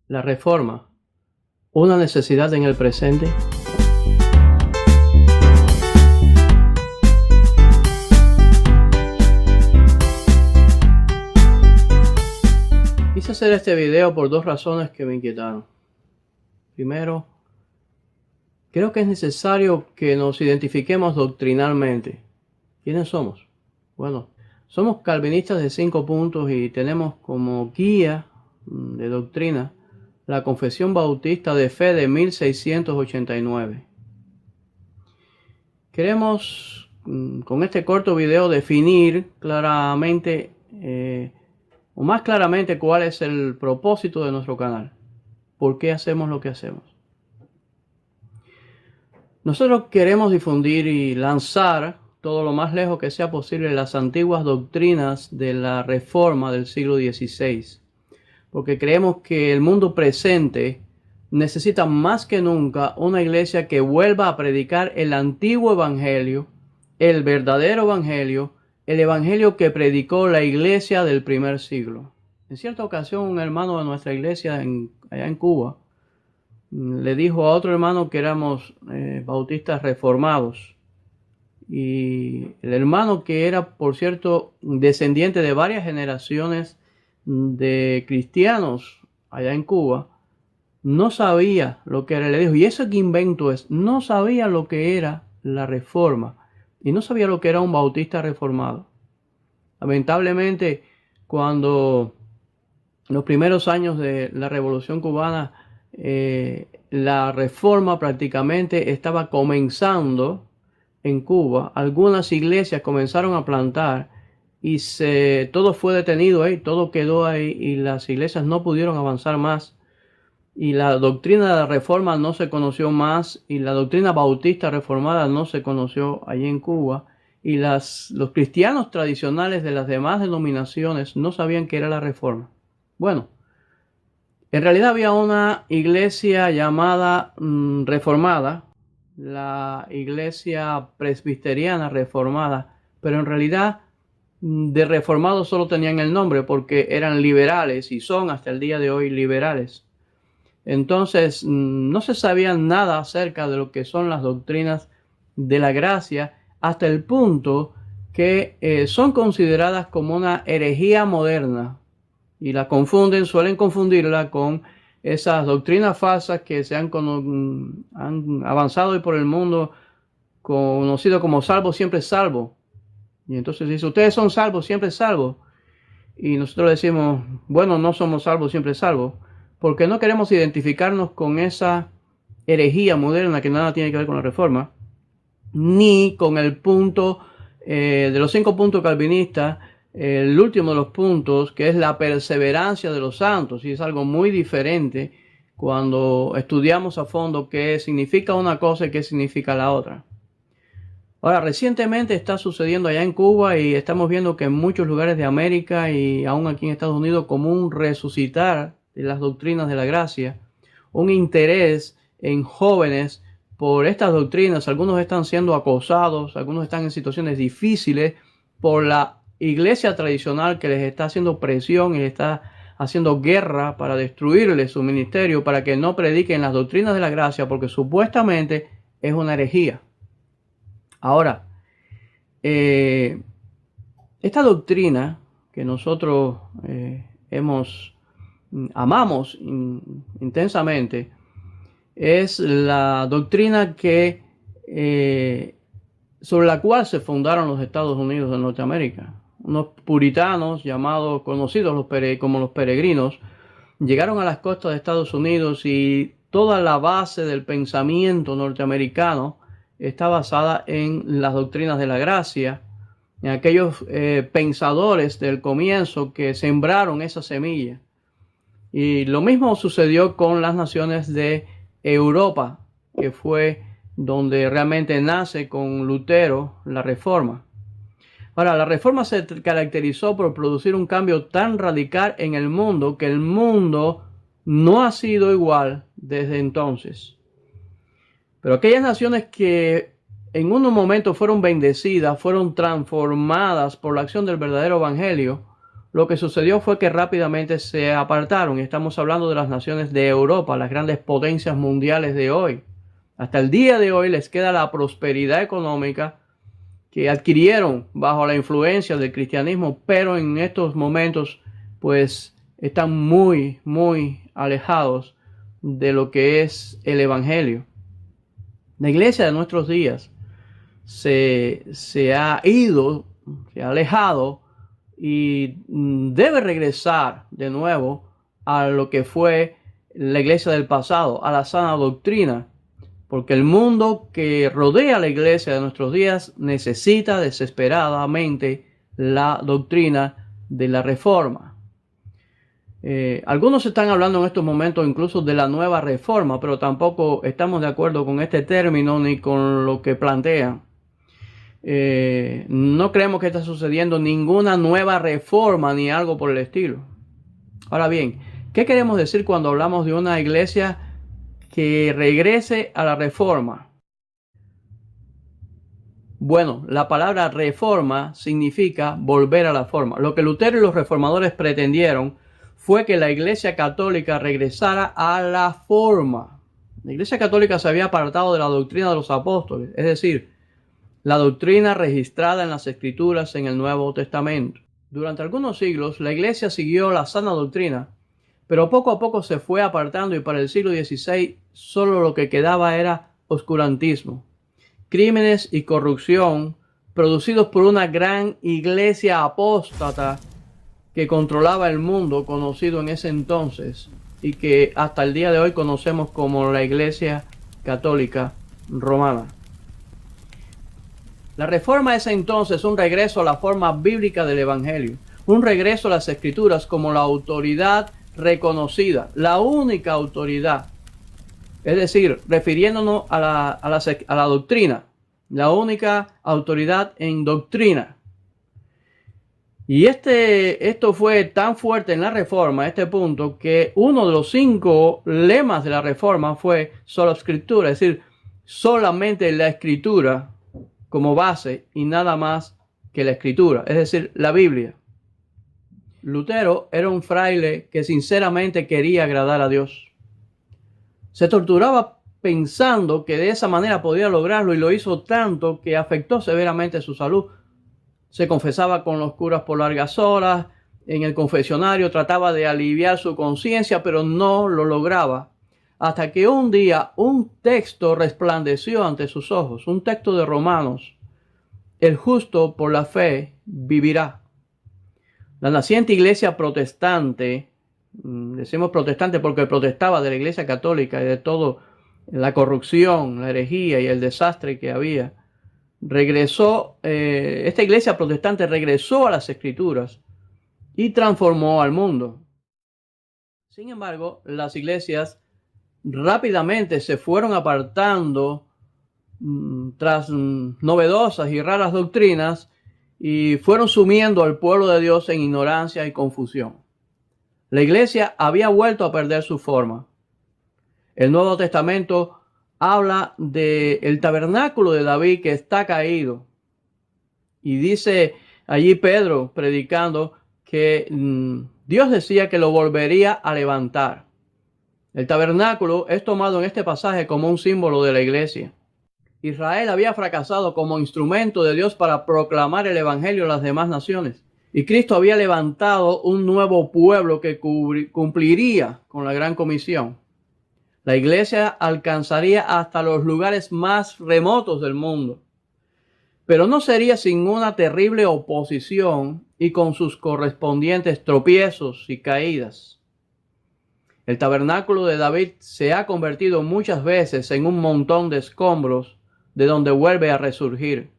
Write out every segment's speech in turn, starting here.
La reforma, una necesidad en el presente. Quise hacer este video por dos razones que me inquietaron. Primero, creo que es necesario que nos identifiquemos doctrinalmente. ¿Quiénes somos? Bueno, somos calvinistas de 5 puntos y tenemos como guía de doctrina la Confesión Bautista de Fe de 1689. Queremos con este corto video definir claramente o más claramente cuál es el propósito de nuestro canal. ¿Por qué hacemos lo que hacemos? Nosotros queremos difundir y lanzar todo lo más lejos que sea posible las antiguas doctrinas de la Reforma del siglo XVI, porque creemos que el mundo presente necesita más que nunca una iglesia que vuelva a predicar el antiguo evangelio, el verdadero evangelio, el evangelio que predicó la iglesia del primer siglo. En cierta ocasión, un hermano de nuestra iglesia allá en Cuba le dijo a otro hermano que éramos bautistas reformados. Y el hermano, que era, por cierto, descendiente de varias generaciones de cristianos allá en Cuba, no sabía lo que era. Le dijo, ¿y eso qué invento es? No sabía lo que era la reforma y no sabía lo que era un bautista reformado. Lamentablemente, cuando los primeros años de la Revolución Cubana, la reforma prácticamente estaba comenzando en Cuba, algunas iglesias comenzaron a plantar y todo fue detenido ahí, todo quedó ahí y las iglesias no pudieron avanzar más. Y la doctrina de la reforma no se conoció más y la doctrina bautista reformada no se conoció allí en Cuba. Y los cristianos tradicionales de las demás denominaciones no sabían qué era la reforma. Bueno, en realidad había una iglesia llamada reformada, la iglesia presbiteriana reformada, pero en realidad de reformados solo tenían el nombre porque eran liberales y son hasta el día de hoy liberales. Entonces no se sabía nada acerca de lo que son las doctrinas de la gracia, hasta el punto que son consideradas como una herejía moderna y la suelen confundirla con esas doctrinas falsas que se han avanzado hoy por el mundo, conocido como salvo siempre salvo. Y entonces dice, ustedes son salvos siempre salvos. Y nosotros decimos, bueno, no somos salvos siempre salvos, porque no queremos identificarnos con esa herejía moderna que nada tiene que ver con la reforma, ni con el punto de los 5 puntos calvinistas, el último de los puntos, que es la perseverancia de los santos, y es algo muy diferente cuando estudiamos a fondo qué significa una cosa y qué significa la otra. Ahora, recientemente está sucediendo allá en Cuba y estamos viendo que en muchos lugares de América y aún aquí en Estados Unidos, como un resucitar de las doctrinas de la gracia, un interés en jóvenes por estas doctrinas. Algunos están siendo acosados, algunos están en situaciones difíciles por la iglesia tradicional que les está haciendo presión y les está haciendo guerra para destruirles su ministerio, para que no prediquen las doctrinas de la gracia, porque supuestamente es una herejía. Ahora, esta doctrina que nosotros amamos intensamente es la doctrina sobre la cual se fundaron los Estados Unidos de Norteamérica. Unos puritanos conocidos como los peregrinos, llegaron a las costas de Estados Unidos y toda la base del pensamiento norteamericano está basada en las doctrinas de la gracia, en aquellos pensadores del comienzo que sembraron esa semilla. Y lo mismo sucedió con las naciones de Europa, que fue donde realmente nace con Lutero la Reforma. Ahora, la Reforma se caracterizó por producir un cambio tan radical en el mundo que el mundo no ha sido igual desde entonces. Pero aquellas naciones que en un momento fueron bendecidas, fueron transformadas por la acción del verdadero evangelio, lo que sucedió fue que rápidamente se apartaron. Estamos hablando de las naciones de Europa, las grandes potencias mundiales de hoy. Hasta el día de hoy les queda la prosperidad económica que adquirieron bajo la influencia del cristianismo, pero en estos momentos pues están muy, muy alejados de lo que es el evangelio. La iglesia de nuestros días se ha ido, se ha alejado y debe regresar de nuevo a lo que fue la iglesia del pasado, a la sana doctrina, porque el mundo que rodea a la iglesia de nuestros días necesita desesperadamente la doctrina de la reforma. Algunos están hablando en estos momentos incluso de la nueva reforma, pero tampoco estamos de acuerdo con este término ni con lo que plantean. No creemos que está sucediendo ninguna nueva reforma ni algo por el estilo. Ahora bien, ¿qué queremos decir cuando hablamos de una iglesia que regrese a la reforma? Bueno, la palabra reforma significa volver a la forma. Lo que Lutero y los reformadores pretendieron fue que la Iglesia Católica regresara a la forma. La Iglesia Católica se había apartado de la doctrina de los apóstoles, es decir, la doctrina registrada en las Escrituras en el Nuevo Testamento. Durante algunos siglos, la Iglesia siguió la sana doctrina, pero poco a poco se fue apartando y para el siglo XVI solo lo que quedaba era oscurantismo, crímenes y corrupción producidos por una gran iglesia apóstata que controlaba el mundo conocido en ese entonces y que hasta el día de hoy conocemos como la Iglesia Católica Romana. La reforma es entonces un regreso a la forma bíblica del Evangelio, un regreso a las Escrituras como la autoridad reconocida, la única autoridad, es decir, refiriéndonos a la doctrina, la única autoridad en doctrina. Y esto fue tan fuerte en la reforma, este punto, que uno de los 5 lemas de la reforma fue sola escritura, es decir, solamente la escritura como base y nada más que la escritura, es decir, la Biblia. Lutero era un fraile que sinceramente quería agradar a Dios. Se torturaba pensando que de esa manera podía lograrlo y lo hizo tanto que afectó severamente su salud. Se confesaba con los curas por largas horas, en el confesionario trataba de aliviar su conciencia, pero no lo lograba. Hasta que un día un texto resplandeció ante sus ojos, un texto de Romanos. El justo por la fe vivirá. La naciente iglesia protestante, decimos protestante porque protestaba de la iglesia católica y de todo la corrupción, la herejía y el desastre que había, esta iglesia protestante regresó a las Escrituras y transformó al mundo. Sin embargo, las iglesias rápidamente se fueron apartando tras novedosas y raras doctrinas y fueron sumiendo al pueblo de Dios en ignorancia y confusión. La iglesia había vuelto a perder su forma. El Nuevo Testamento habla del tabernáculo de David que está caído. Y dice allí Pedro predicando que Dios decía que lo volvería a levantar. El tabernáculo es tomado en este pasaje como un símbolo de la iglesia. Israel había fracasado como instrumento de Dios para proclamar el evangelio a las demás naciones. Y Cristo había levantado un nuevo pueblo que cumpliría con la gran comisión. La iglesia alcanzaría hasta los lugares más remotos del mundo. Pero no sería sin una terrible oposición y con sus correspondientes tropiezos y caídas. El tabernáculo de David se ha convertido muchas veces en un montón de escombros de donde vuelve a resurgir.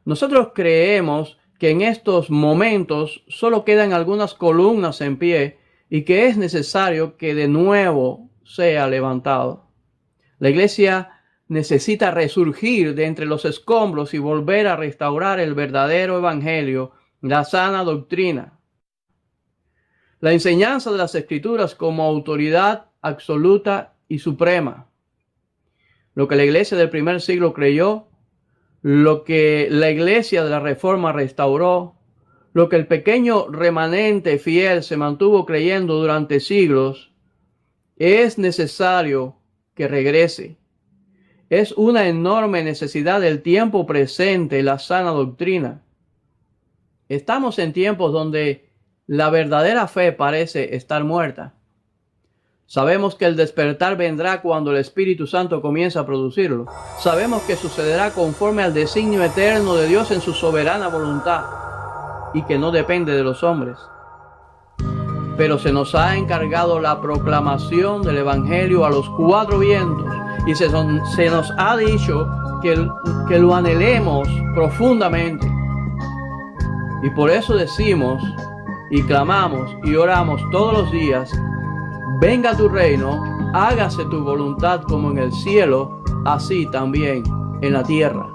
Nosotros creemos que en estos momentos solo quedan algunas columnas en pie y que es necesario que de nuevo sea levantado. La iglesia necesita resurgir de entre los escombros y volver a restaurar el verdadero evangelio, la sana doctrina. La enseñanza de las Escrituras como autoridad absoluta y suprema. Lo que la iglesia del primer siglo creyó, lo que la iglesia de la Reforma restauró, lo que el pequeño remanente fiel se mantuvo creyendo durante siglos, es necesario que regrese. Es una enorme necesidad del tiempo presente la sana doctrina. Estamos en tiempos donde la verdadera fe parece estar muerta. Sabemos que el despertar vendrá cuando el Espíritu Santo comience a producirlo. Sabemos que sucederá conforme al designio eterno de Dios en su soberana voluntad y que no depende de los hombres. Pero se nos ha encargado la proclamación del Evangelio a los cuatro vientos y se nos ha dicho que lo anhelemos profundamente. Y por eso decimos y clamamos y oramos todos los días: venga tu reino, hágase tu voluntad como en el cielo, así también en la tierra.